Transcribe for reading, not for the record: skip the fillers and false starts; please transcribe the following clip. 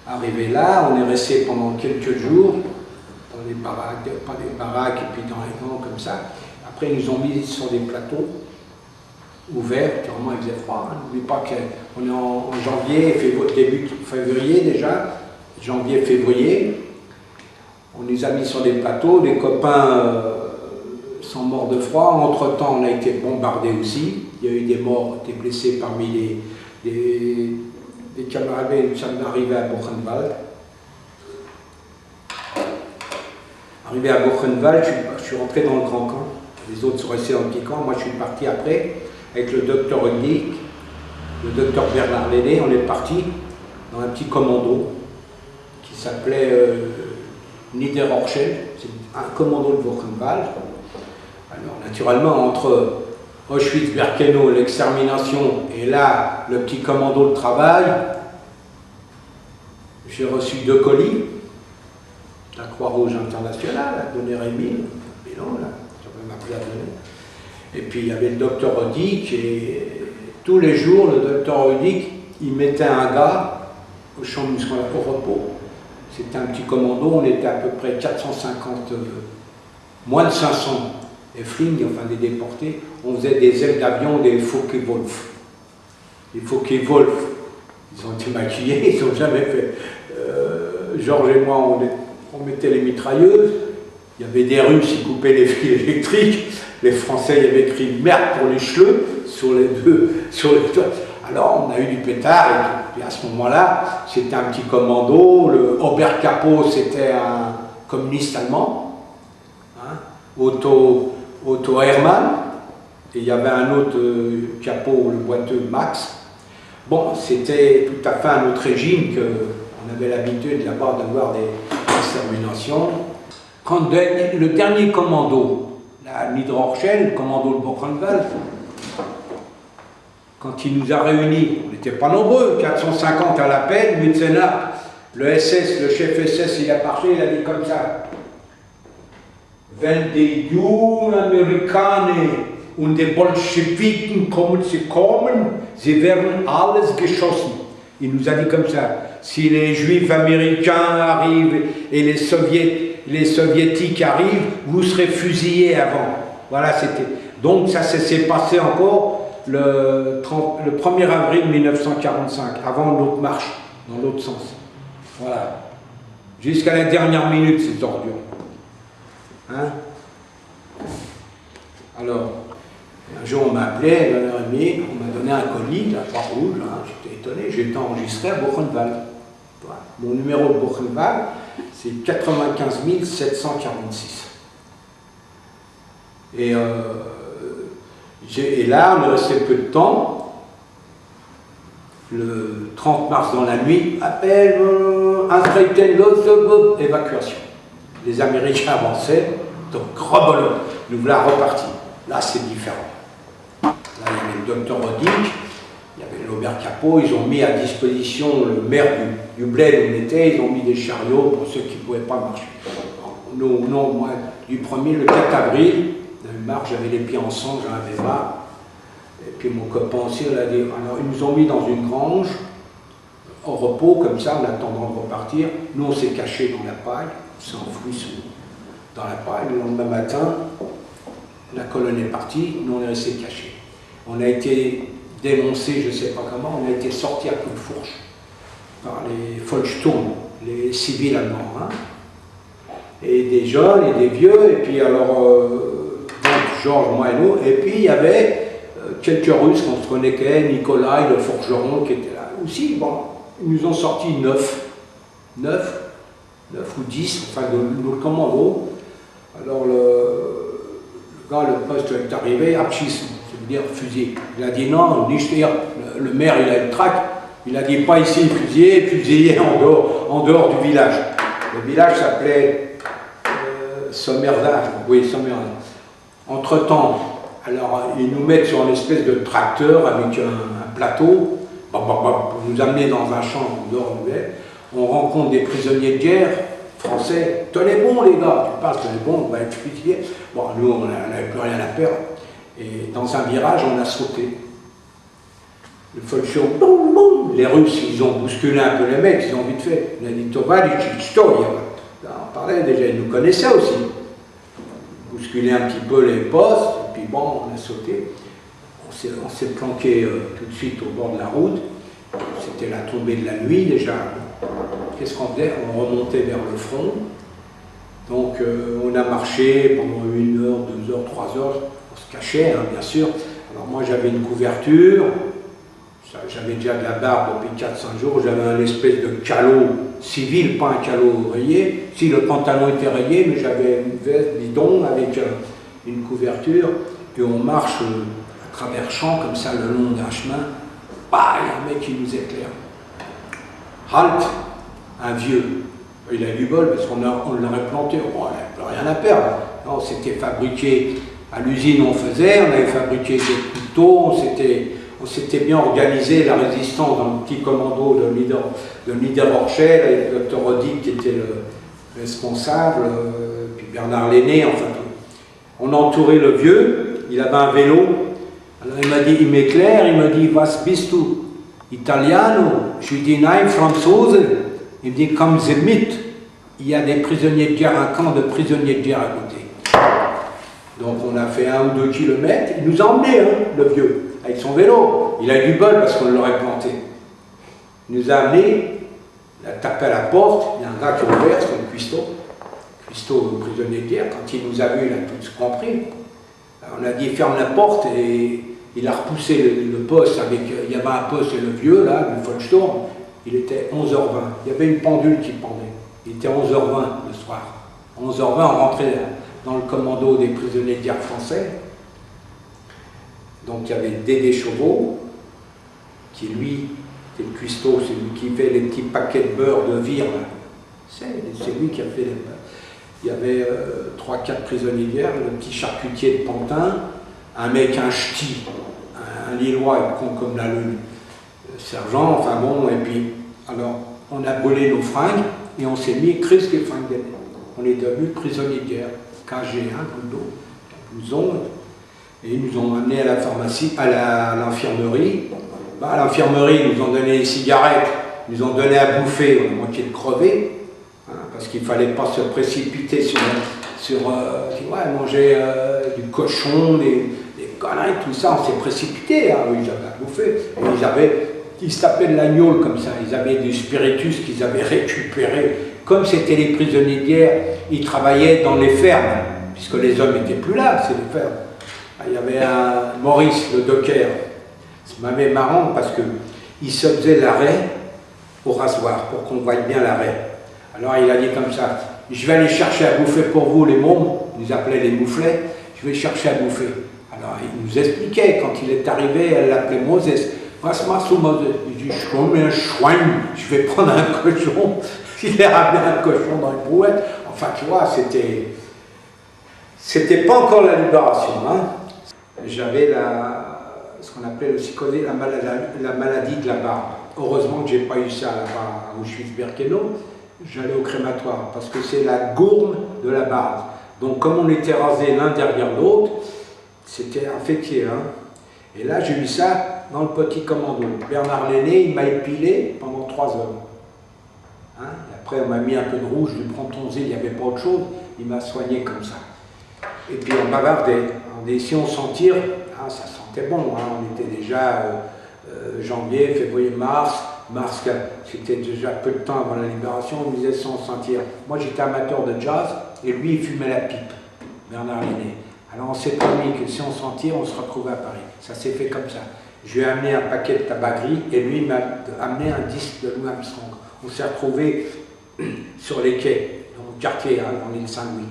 Arrivé là, on est resté pendant quelques jours dans les baraques, pas des baraques, et puis dans les camps comme ça. Après, ils nous ont mis sur des plateaux ouverts, clairement il faisait froid. N'oublie pas qu'on est en janvier, début février déjà, janvier, février. On les a mis sur des plateaux, les copains sont morts de froid. Entre-temps, on a été bombardés aussi. Il y a eu des morts, des blessés parmi les camarades. Nous sommes arrivés à Buchenwald. Arrivé à Buchenwald, je suis rentré dans le grand camp. Les autres sont restés dans le petit camp. Moi, je suis parti après avec le docteur Rudnick, le docteur Bernard Lenné. On est parti dans un petit commando qui s'appelait Niederorschel. C'est un commando de Buchenwald. Alors, naturellement, entre Auschwitz-Birkenau, l'extermination, et là, le petit commando de travail, j'ai reçu 2 colis. La Croix-Rouge internationale, a donné Rémy, bilan, là, j'avais m'appelé à donner. Et puis il y avait le docteur Rudnick, et tous les jours, le docteur Rudnick, il mettait un gars au champ musculaire au repos. C'était un petit commando, on était à peu près 450, moins de 500 Effling, enfin des déportés. On faisait des ailes d'avion, des Focke-Wulf. Les Focke-Wulf, ils ont été maquillés, ils n'ont jamais fait. Georges et moi, on mettait les mitrailleuses, il y avait des Russes qui coupaient les fils électriques, les Français il y avait écrit merde pour les cheveux sur les deux, alors on a eu du pétard, et puis à ce moment-là, c'était un petit commando, le Oberkapo c'était un communiste allemand, hein, Otto Hermann, et il y avait un autre capot, le boiteux Max. Bon, c'était tout à fait un autre régime qu'on avait l'habitude d'avoir des exterminations. Quand le dernier commando, la Niederorschel, le commando de Buchenwald, quand il nous a réunis, on n'était pas nombreux, 450 à l'appel, Mützenach, le SS, le chef SS, il a marché, il a dit comme ça: Wenn die jungen Amerikaner und die Bolschewiken kommen, sie werden alles geschossen. Il nous a dit comme ça: si les Juifs américains arrivent et les Soviétiques arrivent, vous serez fusillés avant. Voilà, c'était. Donc ça s'est passé encore le 1er avril 1945, avant l'autre marche, dans l'autre sens. Voilà. Jusqu'à la dernière minute, ces ordures. Hein? Alors, un jour on m'a appelé, à 1h30, on m'a donné un colis de la Croix-Rouge, hein, j'étais étonné, j'ai été enregistré à Buchenwald. Voilà. Mon numéro de Buchenwald, c'est 95 746. Et là, on est resté peu de temps. Le 30 mars dans la nuit, appel, évacuation. Les Américains avançaient, donc rebelote, nous voilà repartis. Là, c'est différent. Là, il y avait le docteur Rudnick, il y avait l'Oberkapo, ils ont mis à disposition le maire du bled où on était, ils ont mis des chariots pour ceux qui ne pouvaient pas marcher. Non, moi, du 1er, le 4 avril, j'avais les pieds en sang, j'en avais marre. Et puis mon copain aussi, on a dit, alors ils nous ont mis dans une grange, au repos, comme ça, en attendant de repartir. Nous, on s'est cachés dans la paille, on s'est enfouis dans la paille. Le lendemain matin, la colonne est partie, nous, on est restés cachés. On a été dénoncés, je ne sais pas comment, on a été sortis à coups de fourche par les Volkssturm, les civils allemands. Hein. Et des jeunes et des vieux, et puis alors, Georges, moi et nous, et puis il y avait quelques Russes qu'on se connaissait, Nikolai, le forgeron qui était là aussi. Bon, ils nous ont sorti 9 ou 10, enfin de notre commando. Alors le gars, le poste est arrivé, Abschissen, ça veut dire fusil. Il a dit non, nicht hier. Le maire, il a une traque, il a dit pas ici fusillé en dehors du village. Le village s'appelait Sommerda, oui, Sommerda. Entre-temps, alors ils nous mettent sur une espèce de tracteur avec un plateau, pour nous amener dans un champ en dehors du village. On rencontre des prisonniers de guerre français. Tenez bon les gars, tu passes, tenez bon, on va être fusillés. Bon, nous on n'avait plus rien à perdre. Et dans un virage, on a sauté. Le Volkssturm, boum, boum, nous, les Russes, ils ont bousculé un peu les mecs, ils ont vite fait. On a dit Tovaric, on parlait déjà, ils nous connaissaient aussi. Bousculer un petit peu les postes, et puis bon, on a sauté. On s'est planqué tout de suite au bord de la route. C'était la tombée de la nuit déjà. Qu'est-ce qu'on faisait? On remontait vers le front. Donc on a marché pendant 1 heure, 2 heures, 3 heures. On se cachait, hein, bien sûr. Alors moi j'avais une couverture. J'avais déjà de la barbe depuis 4-5 jours. J'avais un espèce de calot civil, pas un calot rayé. Si le pantalon était rayé, mais j'avais une veste bidon avec une couverture. Et on marche à travers champs comme ça le long d'un chemin. Bah, il y a un mec qui nous éclaire. Halt, un vieux. Il a eu du bol parce qu'on l'aurait planté. Oh, il n'avait rien à perdre. Non, c'était fabriqué à l'usine, on faisait. On avait fabriqué des couteaux. On s'était bien organisé la résistance dans le petit commando de Niederorschel, avec le docteur Rodic qui était le responsable, puis Bernard Lenné, enfin tout. On a entouré le vieux, il avait un vélo. Alors il m'a dit, il m'éclaire, il m'a dit, was bist du? Italiano? Je lui dis, nein, Franzose. Il me dit, comme c'est mythe, il y a des prisonniers de guerre, un camp de prisonniers de guerre à côté. Donc on a fait 1 ou 2 kilomètres, il nous a emmenés, hein, le vieux. Avec son vélo, il a eu du bol parce qu'on l'aurait planté. Il nous a amenés, il a tapé à la porte, il y a un gars qui a ouvert, c'est le cuistot prisonnier de guerre, quand il nous a vus, il a tout compris. On a dit ferme la porte et il a repoussé le poste avec, il y avait un poste et le vieux là, le Volksturm, il était 11h20, il y avait une pendule qui pendait, il était 11h20 le soir. 11h20 on rentrait dans le commando des prisonniers de guerre français. Donc il y avait Dédé Chauveau, qui lui, c'est le cuistot, c'est lui qui fait les petits paquets de beurre de vire. C'est lui qui a fait les beurre. Il y avait 3-4 prisonniers de guerre, le petit charcutier de Pantin, un mec, un ch'ti, un Lillois con comme la lune, sergent, enfin bon, et puis, alors, on a brûlé nos fringues et on s'est mis Chris et fringues d'aînés. On est devenus prisonniers de guerre, KG1 dans le dos, blouson. Et ils nous ont amenés à la pharmacie, à l'infirmerie. Bah, à l'infirmerie, ils nous ont donné des cigarettes, ils nous ont donné à bouffer, on a moitié de crever, hein, parce qu'il ne fallait pas se précipiter sur manger du cochon, des conneries, tout ça, on s'est précipité, hein, ils avaient à bouffer. Et ils se tapaient de l'agneau comme ça, ils avaient du spiritus qu'ils avaient récupéré. Comme c'était les prisonniers de guerre, ils travaillaient dans les fermes, puisque les hommes n'étaient plus là, c'est les fermes. Il y avait un Maurice, le docker, c'est m'avait marrant parce qu'il se faisait l'arrêt au rasoir pour qu'on voie bien l'arrêt. Alors il a dit comme ça, je vais aller chercher à bouffer pour vous les mômes, ils nous appelaient les mouflets, je vais chercher à bouffer. Alors il nous expliquait, quand il est arrivé, elle l'appelait Moses, passe-moi sous Moses. Il dit, je commets un chouin, je vais prendre un cochon, il a ramené un cochon dans une brouette. Enfin tu vois, c'était pas encore la libération, hein. J'avais ce qu'on appelait le psychodé, la maladie de la barbe. Heureusement que je n'ai pas eu ça là-bas à Auschwitz-Birkenau. J'allais au crématoire parce que c'est la gourme de la barbe. Donc comme on était rasés l'un derrière l'autre, c'était infecté. Hein. Et là j'ai eu ça dans le petit commando. Bernard Lenné, il m'a épilé pendant 3 heures. Hein. Et après on m'a mis un peu de rouge, du Prontonzil, il n'y avait pas autre chose. Il m'a soigné comme ça. Et puis on bavardait. Si on sentir, hein, ça sentait bon, hein, on était déjà janvier, février, mars, c'était déjà peu de temps avant la libération, on disait sans sentir. Moi j'étais amateur de jazz et lui il fumait la pipe, Bernard Lenné. Alors on s'est promis que si on sentir, on se retrouvait à Paris. Ça s'est fait comme ça. Je lui ai amené un paquet de tabac gris et lui m'a amené un disque de Louis Armstrong. On s'est retrouvés sur les quais, dans le quartier, hein, dans l'île Saint-Louis.